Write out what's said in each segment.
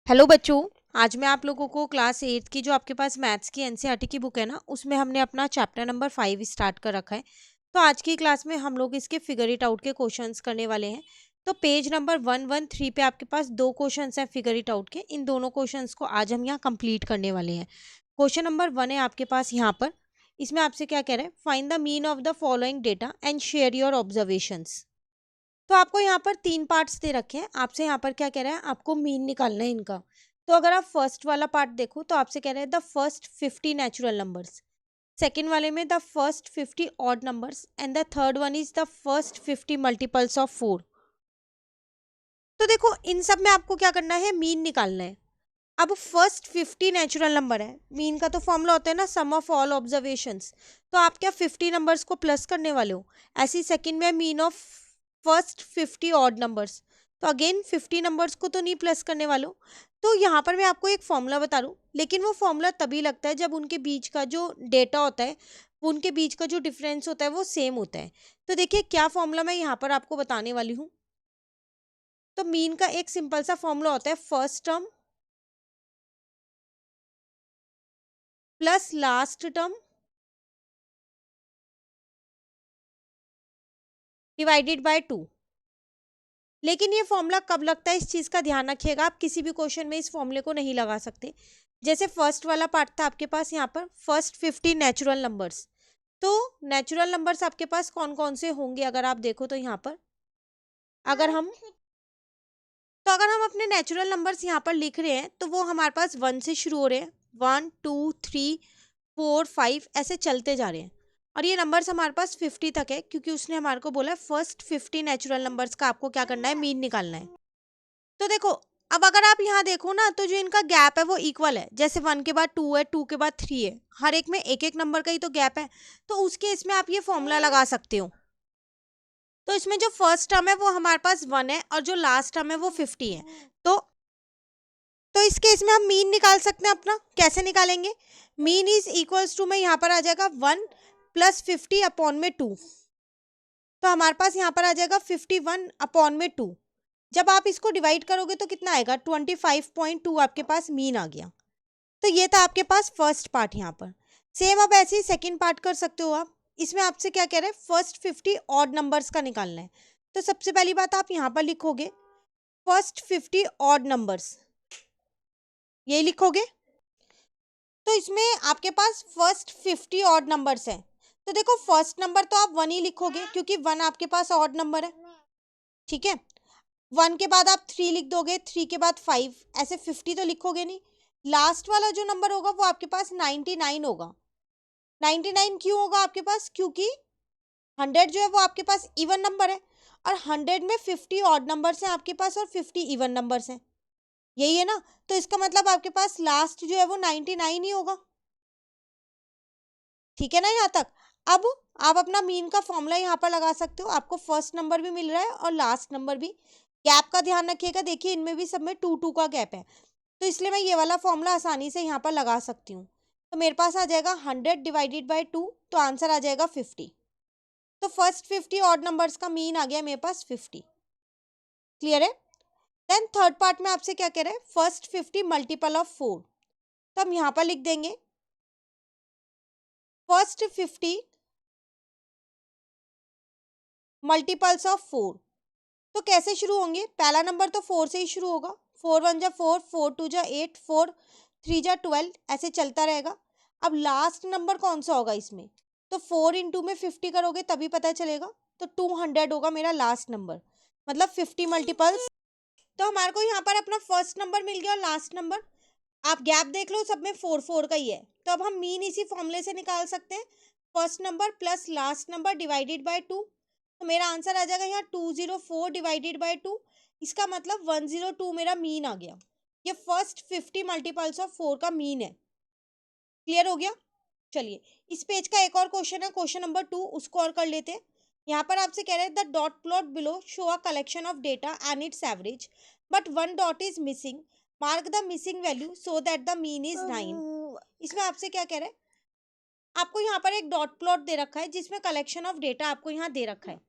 Hello बच्चों। आज मैं आप लोगों को क्लास 8 की जो आपके पास मैथ्स की एनसीईआरटी की बुक है ना, उसमें हमने अपना चैप्टर नंबर 5 स्टार्ट कर रखा है। तो आज की क्लास में हम लोग इसके फिगर इट आउट के क्वेश्चंस करने वाले हैं। तो पेज नंबर 113 पे आपके पास दो क्वेश्चंस हैं फिगर इट आउट के। इन दोनों क्वेश्चंस को आज हम यहाँ कंप्लीट करने वाले हैं। क्वेश्चन नंबर 1 है आपके पास यहाँ पर। इसमें आपसे क्या कह रहा है, find the mean of the following data and share your observations. तो आपको यहाँ पर 3 पार्ट्स दे रखे हैं। आपसे यहाँ पर क्या कह रहा है, आपको मीन निकालना है इनका। तो अगर आप फर्स्ट वाला पार्ट देखो तो आपसे कह रहा है the first 50 natural numbers. Second वाले में the first 50 odd numbers and the third one is the first 50 multiples of 4। तो देखो इन सब में आपको क्या करना है, मीन निकालना है। अब फर्स्ट 50 नेचुरल नंबर है, मीन का तो फॉर्मूला होता है ना, सम ऑफ ऑल ऑब्जर्वेशंस। तो आप क्या 50 नंबर्स को प्लस करने वाले हो। ऐसी सेकंड में mean of first 50 odd numbers. तो अगेन 50 नंबर्स को तो नहीं प्लस करने वाले हो। तो यहाँ पर मैं आपको एक फॉर्मूला बता दूँ, लेकिन वो फॉर्मूला तभी लगता है जब उनके बीच का जो डेटा होता है, उनके बीच का जो डिफरेंस होता है वो सेम होता है। तो देखिए क्या फॉर्मूला मैं यहाँ पर आपको बताने वाली हूँ। तो मीन का एक सिंपल सा फॉर्मूला होता है, first term plus last term divided by 2। लेकिन ये फॉर्मूला कब लगता है, इस चीज़ का ध्यान रखिएगा। आप किसी भी क्वेश्चन में इस फॉर्मूले को नहीं लगा सकते। जैसे फर्स्ट वाला पार्ट था आपके पास यहाँ पर, फर्स्ट 50 नेचुरल नंबर्स। तो नेचुरल नंबर्स आपके पास कौन कौन से होंगे अगर आप देखो तो यहाँ पर, अगर हम अपने नेचुरल नंबर्स यहाँ पर लिख रहे हैं तो वो हमारे पास 1 से शुरू हो रहे हैं। 1 2 3 4 5 ऐसे चलते जा रहे हैं। और ये नंबर्स हमारे पास 50 तक है, क्योंकि उसने हमारे को बोला फर्स्ट 50 नेचुरल नंबर्स का आपको क्या करना है, मीन निकालना है। तो देखो, अब अगर आप यहाँ देखो ना तो जो इनका गैप है वो इक्वल है। जैसे 1 के बाद 2 है, 2 के बाद 3 है, हर एक में एक एक नंबर का ही तो गैप है। तो उस केस में आप ये फॉर्मूला लगा सकते हो। तो इसमें जो फर्स्ट टर्म है वो हमारे पास 1 है और जो लास्ट टर्म है वो 50 है। तो इस केस में हम मीन निकाल सकते हैं अपना। कैसे निकालेंगे, मीन इज इक्वल्स टू में यहाँ पर आ जाएगा 1 प्लस 50 अपॉन में 2। तो हमारे पास यहाँ पर आ जाएगा 51 अपॉन में 2। जब आप इसको डिवाइड करोगे तो कितना आएगा, 25.2 आपके पास मीन आ गया। तो ये था आपके पास फर्स्ट पार्ट यहाँ पर। सेम अब ऐसे ही सेकेंड पार्ट कर सकते हो आप। इसमें आपसे क्या कह रहे हैं, फर्स्ट 50 ऑड नंबर्स का निकालना है। तो सबसे पहली बात आप यहाँ पर लिखोगे फर्स्ट 50 ऑड नंबर्स, यही लिखोगे। तो इसमें आपके पास फर्स्ट 50 ऑड नंबर्स हैं। तो देखो फर्स्ट नंबर तो आप 1 ही लिखोगे, क्योंकि 1 आपके पास ऑड नंबर है। ठीक है, 1 के बाद आप 3 लिख दोगे, 3 के बाद 5, ऐसे 50 तो लिखोगे नहीं। लास्ट वाला जो नंबर होगा वो आपके पास 99 होगा। 99 क्यों होगा आपके पास, क्योंकि 100 जो है वो आपके पास इवन नंबर है, और 100 में 50 ऑड नंबर्स हैं आपके पास और 50 इवन नंबर्स हैं। यही है ना। तो इसका मतलब आपके पास लास्ट जो है वो 99 ही होगा। ठीक है ना यहाँ तक। अब आप अपना मीन का फॉर्मूला यहाँ पर लगा सकते हो। आपको फर्स्ट नंबर भी मिल रहा है और लास्ट नंबर भी। गैप का ध्यान रखिएगा, देखिए इनमें भी सब में 2 का गैप है। तो इसलिए मैं ये वाला फॉर्मूला आसानी से यहाँ पर लगा सकती हूँ। तो मेरे पास आ जाएगा 100 डिवाइडेड बाई 2, तो आंसर आ जाएगा 50। तो फर्स्ट 50 ऑड नंबर्स का मीन आ गया मेरे पास 50। क्लियर है। देन थर्ड पार्ट में आपसे क्या कह रहे हैं, फर्स्ट 50 मल्टीपल ऑफ 4। तो हम यहाँ पर लिख देंगे फर्स्ट 50 मल्टीपल्स ऑफ 4। तो कैसे शुरू होंगे, पहला नंबर तो 4 से ही शुरू होगा। 4 1 जा 4, 4 2 जा 8, 4 3 जा 12, ऐसे चलता रहेगा। अब लास्ट नंबर कौन सा होगा इसमें, तो 4 इंटू में 50 करोगे तभी पता चलेगा। तो 200 होगा मेरा लास्ट नंबर, मतलब 50 मल्टीपल्स। तो हमारे को यहाँ पर अपना फर्स्ट नंबर मिल गया और लास्ट नंबर। आप गैप देख लो, सब में 4 4 का ही है। तो अब हम मीन इसी फॉर्मूले से निकाल सकते हैं, first number plus last number divided by 2। तो मेरा आंसर आ जाएगा यहाँ 204 डिवाइडेड बाय 2। इसका मतलब 102 मेरा मीन आ गया। ये फर्स्ट 50 मल्टीपल्स ऑफ 4 का मीन है। क्लियर हो गया। चलिए इस पेज का एक और क्वेश्चन है, क्वेश्चन नंबर 2, उसको और कर लेते हैं। यहाँ पर आपसे कह रहे हैं the dot plot below show a collection of data and it's average, but one dot is missing, mark the missing value so that the mean is 9। इसमें आपसे क्या कह रहे हैं, आपको यहाँ पर एक डॉट प्लॉट दे रखा है जिसमें कलेक्शन ऑफ डेटा आपको यहाँ दे रखा है।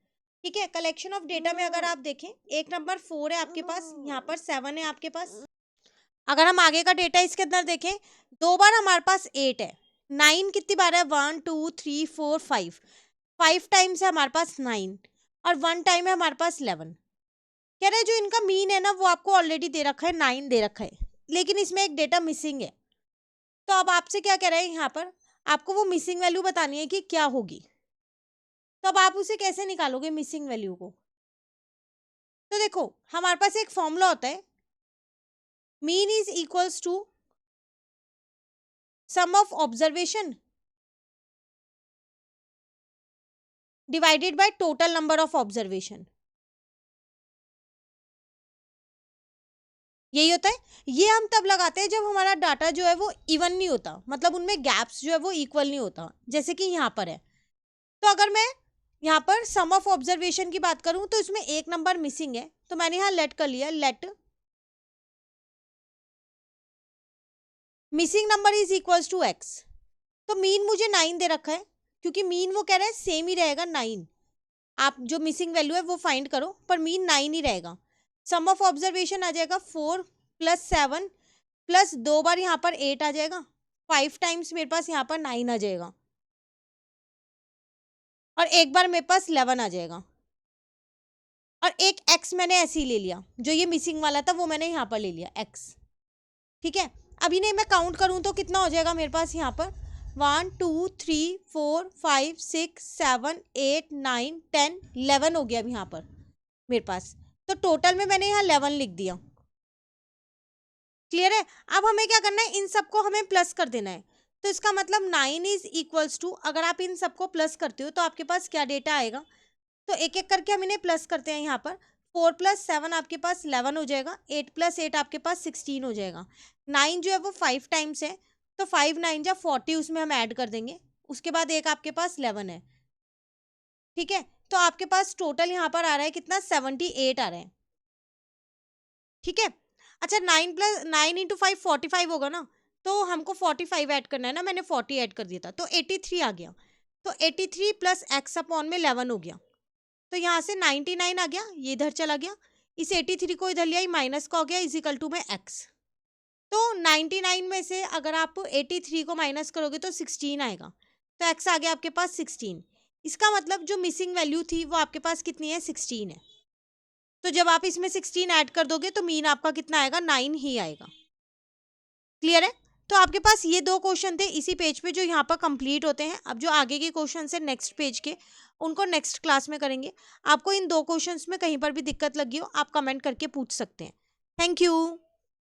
ठीक है, कलेक्शन ऑफ डेटा में अगर आप देखें, एक नंबर 4 है आपके पास, यहाँ पर 7 है आपके पास, अगर हम आगे का डेटा इसके अंदर देखें, 2 बार हमारे पास 8 है, 9 कितनी बार है, 1 2 3 4 5, 5 टाइम्स है हमारे पास 9 और 1 टाइम है हमारे पास 11। कह रहे हैं जो इनका मीन है ना वो आपको ऑलरेडी दे रखा है, 9 दे रखा है, लेकिन इसमें एक डेटा मिसिंग है। तो अब आपसे क्या कह रहे हैं यहाँ पर, आपको वो मिसिंग वैल्यू बतानी है कि क्या होगी। तो अब आप उसे कैसे निकालोगे मिसिंग वैल्यू को? तो देखो हमारे पास एक फॉर्मूला होता है, mean is equals to sum of observation divided by total number of observation. यही होता है। ये हम तब लगाते हैं जब हमारा डाटा जो है वो इवन नहीं होता, मतलब उनमें गैप्स जो है वो इक्वल नहीं होता, जैसे कि यहाँ पर है। तो अगर मैं यहाँ पर सम ऑफ ऑब्जर्वेशन की बात करूं तो इसमें एक नंबर मिसिंग है, तो मैंने यहाँ लेट कर लिया, let missing number is equals to X. तो मीन मुझे 9 दे रखा है, क्योंकि मीन वो कह रहा है सेम ही रहेगा 9। आप जो मिसिंग वैल्यू है वो फाइंड करो, पर मीन 9 ही रहेगा। सम ऑफ ऑब्जर्वेशन आ जाएगा 4 + 7 प्लस 2 बार यहाँ पर 8 आ जाएगा, 5 टाइम्स मेरे पास यहाँ पर 9 आ जाएगा और एक बार मेरे पास 11 आ जाएगा। और एक x मैंने ऐसे ही ले लिया, जो ये मिसिंग वाला था वो मैंने यहाँ पर ले लिया x। ठीक है, अभी नहीं मैं काउंट करूँ तो कितना हो जाएगा मेरे पास यहाँ पर, 1 2 3 4 5 6 7 8 9 10 11 हो गया अभी यहाँ पर मेरे पास। तो टोटल में मैंने यहाँ 11 लिख दिया। क्लियर है? अब हमें क्या करना है, इन सबको हमें प्लस कर देना है। तो इसका मतलब 9 इज इक्वल्स टू, अगर आप इन सबको प्लस करते हो तो आपके पास क्या डेटा आएगा, तो एक एक करके हम इन्हें प्लस करते हैं। यहाँ पर 4 + 7 आपके पास 11 हो जाएगा, 8 + 8 आपके पास 16 हो जाएगा। 9 जो है वो 5 टाइम्स है, तो 5 9 जा 40 उसमें हम ऐड कर देंगे, उसके बाद एक आपके पास 11 है। ठीक है, तो आपके पास टोटल यहाँ पर आ रहा है कितना, 78 आ रहा है। ठीक है, अच्छा 9 + 9 × 5 45 होगा ना, तो हमको 45 ऐड करना है ना, मैंने 40 ऐड कर दिया था, तो 83 आ गया। तो 83 + x अपॉन में 11 हो गया, तो यहाँ से 99 आ गया, ये इधर चला गया, इस 83 को इधर लिया, माइनस का हो गया, इज इक्वल टू में x। तो 99 में से अगर आप 83 को माइनस करोगे तो 16 आएगा, तो x आ गया आपके पास 16। इसका मतलब जो मिसिंग वैल्यू थी वो आपके पास कितनी है, 16 है। तो जब आप इसमें 16 ऐड कर दोगे तो मीन आपका कितना आएगा, 9 ही आएगा। क्लियर है? तो आपके पास ये 2 क्वेश्चन थे इसी पेज पे जो यहाँ पर कंप्लीट होते हैं। अब जो आगे के क्वेश्चन है नेक्स्ट पेज के, उनको नेक्स्ट क्लास में करेंगे। आपको इन 2 क्वेश्चंस में कहीं पर भी दिक्कत लगी हो आप कमेंट करके पूछ सकते हैं। Thank you.